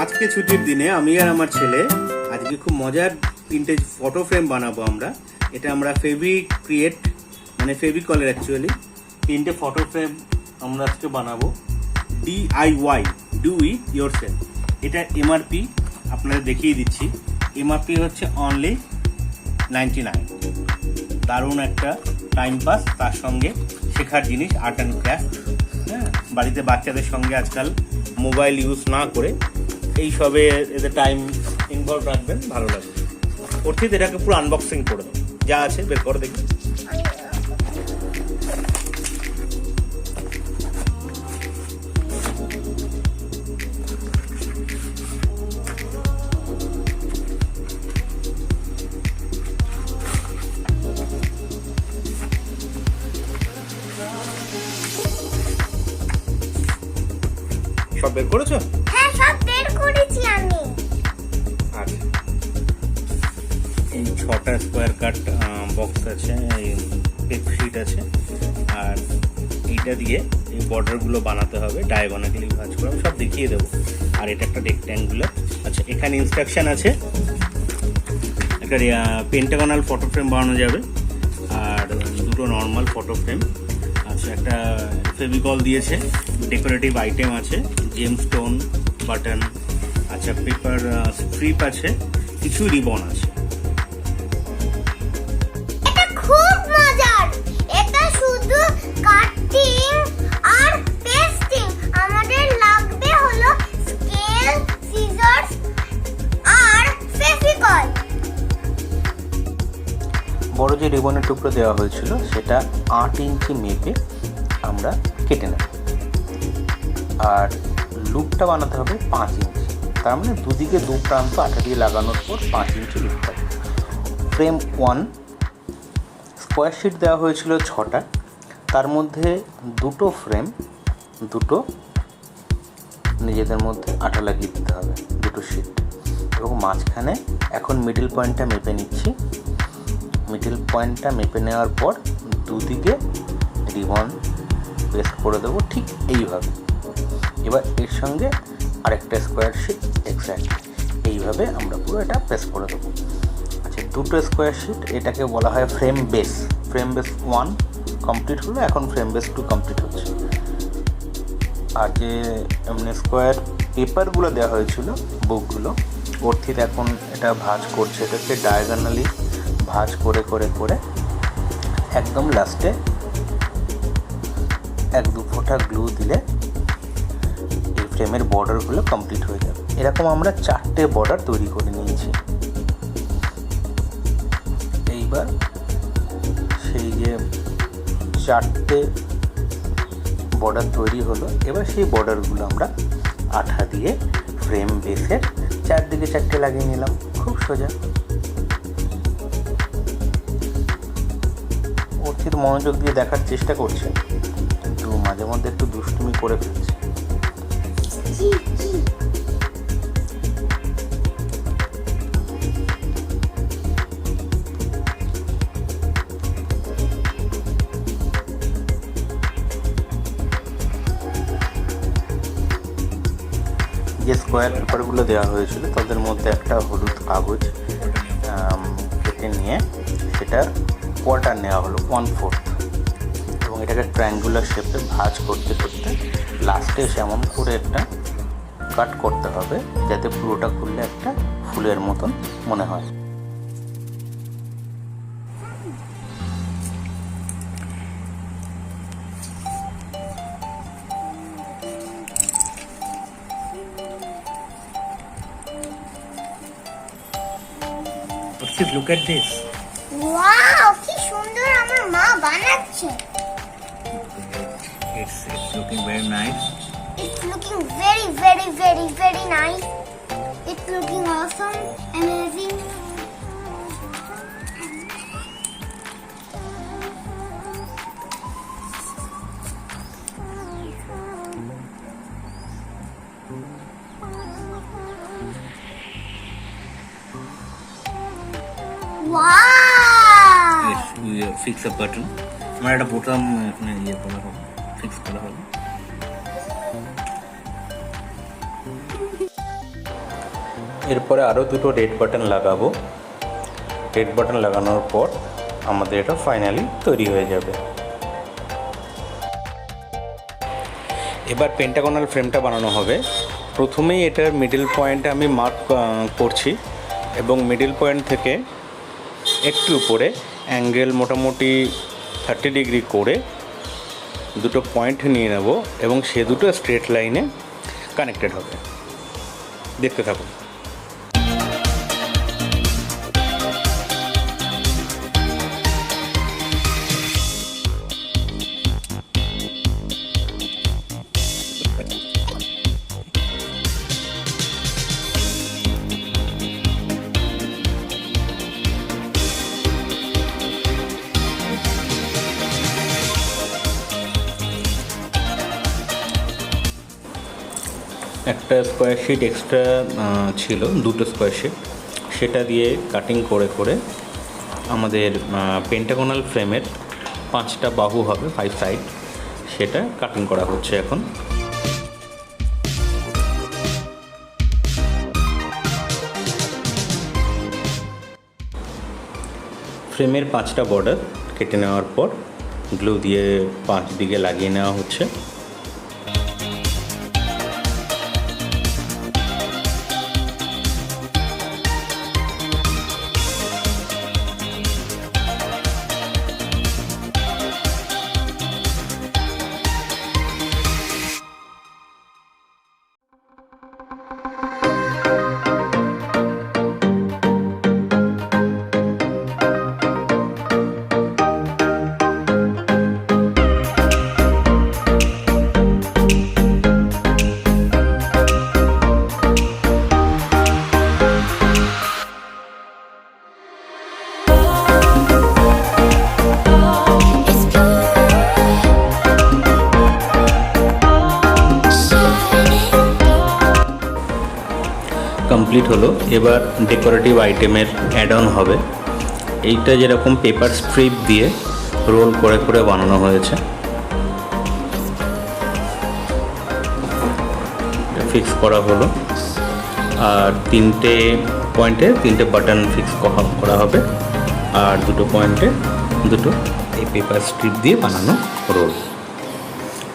আজকে ছুটির দিনে আমি আর আমার ছেলে আজকে খুব মজার তিনটে ফটো ফ্রেম বানাবো আমরা। এটা আমরা ফেভি ক্রিয়েট মানে ফেভিকলের অ্যাকচুয়ালি তিনটে ফটো ফ্রেম আমরা আজকে বানাবো। DIY, do it yourself. এটা এমআরপি আপনাদের দেখিয়ে দিচ্ছি। এমআরপি হচ্ছে অনলি 99। দারুণ একটা টাইম পাস, তার সঙ্গে শেখার জিনিস, আর্ট অ্যান্ড ক্রাফট। হ্যাঁ, বাড়িতে বাচ্চাদের সঙ্গে আজকাল মোবাইল ইউজ না করে এইসবে এদের টাইম ইনভলভ রাখবেন, ভালো লাগবে। অর্থিত এটাকে পুরো আনবক্সিং করে দেবো, যা আছে বের করে দেখি। সব বের করেছো? হ্যাঁ, সব বের করেছি আমি। আচ্ছা, এই 6টা স্কোয়ার কাট বক্স আছে, এই পেপ শিট আছে, আর এইটা দিয়ে এই বর্ডারগুলো বানাতে হবে, ডায়াগোনালি ভাঁজ করে। আমি সব দেখিয়ে দেবো। আর এটা একটা রেক্ট্যাঙ্গুলার। আচ্ছা, এখানে ইনস্ট্রাকশন আছে। একটা পেন্টাগনাল ফটো ফ্রেম বানানো যাবে, আর দুটো নর্মাল ফটো ফ্রেম। আচ্ছা, একটা ফেভিকল দিয়েছে, ডেকোরেটিভ আইটেম আছে, জেমস্টোন বাটন, আচ্ছা পেপার স্ট্রিপ আছে, কিছু রিবন আছে। এটা খুব মজার। এটা শুধু কাটিং আর পেস্টিং। আমাদের লাগবে হলো স্কেল, সিজার্স আর ফেভিকল। বড় যে রিবনের টুকরো দেওয়া হয়েছিল সেটা 8 ইঞ্চি মেপে আমরা কেটে নেব। আর লুপটা বানাতে হবে 5 ইঞ্চি। তার মানে দুদিকে দু প্রান্ত আঠা দিয়ে লাগানোর পর 5 ইঞ্চি লুপ হবে। ফ্রেম 1 স্কোয়ার শিট দেওয়া হয়েছিল 6টা। তার মধ্যে দুটো ফ্রেম দুটো নিজেদের মধ্যে আঠা লাগিয়ে দিতে হবে, দুটো শিট। এবং মাঝখানে এখন মিডল পয়েন্টটা মেপে নিচ্ছি। মিডল পয়েন্টটা মেপে নেওয়ার পর দুদিকে রিবন পেস্ট করে দেবো ঠিক এইভাবে। এবার এর সঙ্গে আরেকটা স্কোয়ার শিট এক্স্যাক্ট এইভাবে আমরা পুরো এটা পেস্ট করে দেবো। আচ্ছা, দুটো স্কোয়ার শিট, এটাকে বলা হয় frame base. Frame base 1 complete হলো, এখন ফ্রেম বেস 2 কমপ্লিট হচ্ছে। আর যে এমনি স্কোয়ার পেপারগুলো দেওয়া হয়েছিল, বুকগুলো, অর্থিত এখন এটা ভাঁজ করছে। এটাকে ডায়াগোনালি ভাঁজ করে করে করে একদম লাস্টে 1-2 ফোঁটা গ্লু দিলে এই ফ্রেমের বর্ডারগুলো কমপ্লিট হয়ে যাবে। এরকম আমরা 4টে বর্ডার তৈরি করে নিয়েছি। এইবার সেই যে 4টে বর্ডার তৈরি হলো, এবার সেই বর্ডারগুলো আমরা আঠা দিয়ে ফ্রেম বেসের চারদিকে 4টে লাগিয়ে নিলাম। খুব সোজা। অর্থিত মনোযোগ দিয়ে দেখার চেষ্টা করছে, কিন্তু মাঝে মধ্যে একটু দুষ্টুমি করে ফেলছে। যে স্কোয়ার পেপারগুলো দেওয়া হয়েছিল তাদের মধ্যে একটা হলুদ কাগজ কেটে নিয়ে সেটা কোয়ার্টার নেওয়া হলো 1/4, এবং এটাকে ট্রায়াঙ্গুলার শেপে ভাঁজ করতে করতে লাস্টে এমন করে একটা কাট করতে হবে যাতে পুরোটা খুললে একটা ফুলের মতন মনে হয়। Look at this. ওয়াও, কি সুন্দর আমার মা বানাচ্ছে। It's looking very nice. It's looking very, very, very, very nice. It's looking awesome, amazing. Wow! Yes, we fix a button. আমার একটা বোতাম এখানে ইয়ে করা হবে, ফিক্স করা হবে। এরপরে আরও দুটো রেড বাটন লাগাবো। রেড বাটন লাগানোর পর আমাদের এটা ফাইনালি তৈরি হয়ে যাবে। এবার পেন্টাগনাল ফ্রেমটা বানানো হবে। প্রথমেই এটার মিডল পয়েন্টে আমি মার্ক করছি এবং মিডল পয়েন্ট থেকে একটু উপরে অ্যাঙ্গেল মোটামুটি 30 ডিগ্রি করে দুটো পয়েন্ট নিয়ে নেব এবং সে দুটো স্ট্রেট লাইনে কানেক্টেড হবে। দেখতে থাকুন। একটা স্কোয়ার শিট এক্সট্রা ছিল, দুটো স্কোয়ার শিট, সেটা দিয়ে কাটিং করে করে আমাদের পেন্টাগনাল ফ্রেমের 5টা বাহু হবে, 5 সাইড, সেটা কাটিং করা হচ্ছে এখন। ফ্রেমের 5টা বর্ডার কেটে নেওয়ার পর গ্লু দিয়ে 5 দিকে লাগিয়ে নেওয়া হচ্ছে। কমপ্লিট হলো। এবার ডেকোরেটিভ আইটেমের অ্যাড অন হবে। এইটা যেরকম পেপার স্ট্রিপ দিয়ে রোল করে করে বানানো হয়েছে, ফিক্স করা হলো। আর 3টে পয়েন্টে 3টে বাটন ফিক্স করা হবে, আর 2টো পয়েন্টে 2টো এই পেপার স্ট্রিপ দিয়ে বানানো রোল।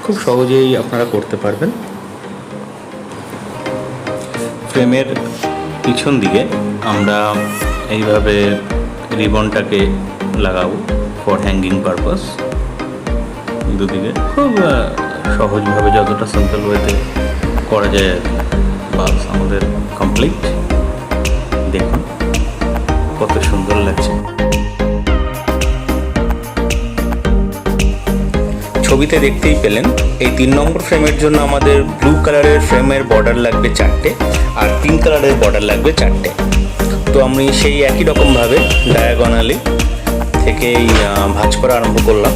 খুব সহজেই আপনারা করতে পারবেন। ফ্রেমের পিছন দিকে আমরা এইভাবে রিবনটাকে লাগাবো ফর হ্যাঙ্গিং পারপাস। দুদিকে খুব সহজভাবে, যতটা সিম্পল ওয়েতে করা যায়। বাস আমাদের কমপ্লিট। দেখুন কত সুন্দর লাগছে। ছবিতে দেখতেই পেলেন এই 3 নম্বর ফ্রেমের জন্য আমাদের ব্লু কালারের ফ্রেমের বর্ডার লাগবে 4টে, আর পিঙ্ক কালারের বর্ডার লাগবে 4টে। তো আমি সেই একই রকমভাবে ডায়াগোনালি থেকে ভাঁজ করা আরম্ভ করলাম।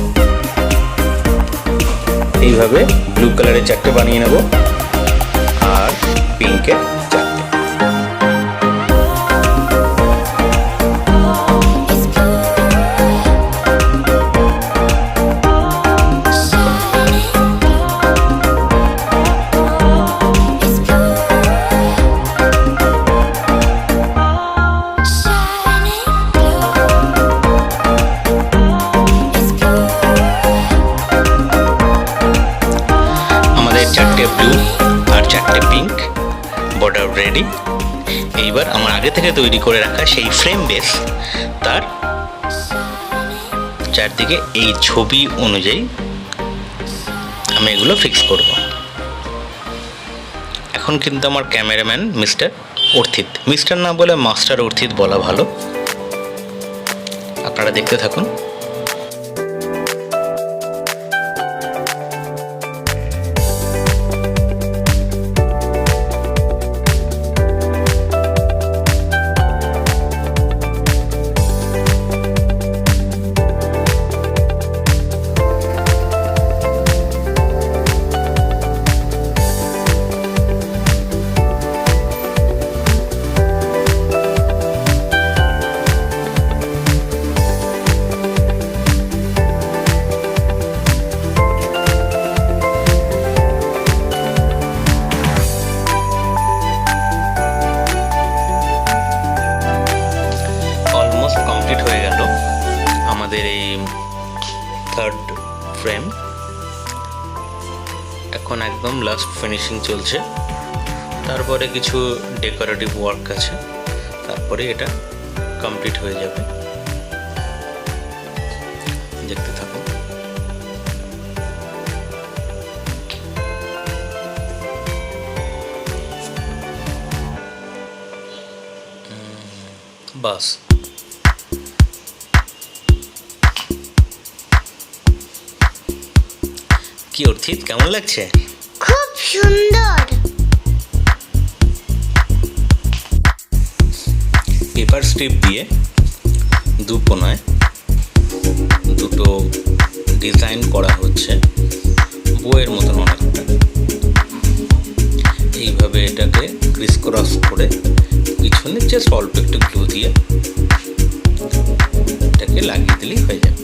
এইভাবে ব্লু কালারের 4টে বানিয়ে নেব আর পিঙ্কের 4টে। ব্লু আর 4টে পিঙ্ক বর্ডার রেডি। এইবার আমার আগে থেকে তৈরি করে রাখা সেই ফ্রেম বেস, তার চারদিকে এই ছবি অনুযায়ী আমি এগুলো ফিক্স করব। এখন কিন্তু আমার ক্যামেরাম্যান মিস্টার অর্থিত, মিস্টার না বলে মাস্টার অর্থিত বলা ভালো। আপনারা দেখতে থাকুন। আমাদের এই থার্ড ফ্রেম এখন একদম লাস্ট ফিনিশিং চলছে। তারপরে কিছু ডেকোরেটিভ ওয়ার্ক আছে, তারপরে এটা কমপ্লিট হয়ে যাবে। দেখতে থাকুন। বাস কি অর্থিত, কেমন লাগছে? খুব সুন্দর। পেপার স্ট্রিপ দিয়ে দুকোনায় দুটো ডিজাইন করা হচ্ছে, বইয়ের মতন অনেকটা। এইভাবে এটাকে ক্রিস ক্রস করে পিছনে জাস্ট অল্প একটু গ্লু দিয়ে এটাকে লাগিয়ে দিলেই হয়ে যাবে।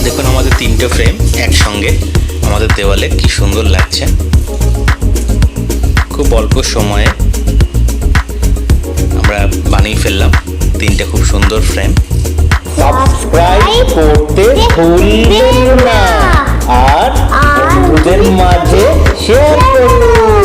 দেখুন আমাদের তিনটে ফ্রেম একসঙ্গে আমাদের দেওয়ালে কি সুন্দর লাগছে। খুব অল্প সময়ে আমরা বানিয়ে ফেললাম তিনটে খুব সুন্দর ফ্রেম। সাবস্ক্রাইব করতে ভুলবেন না আর বন্ধুদের মাঝে শেয়ার করুন।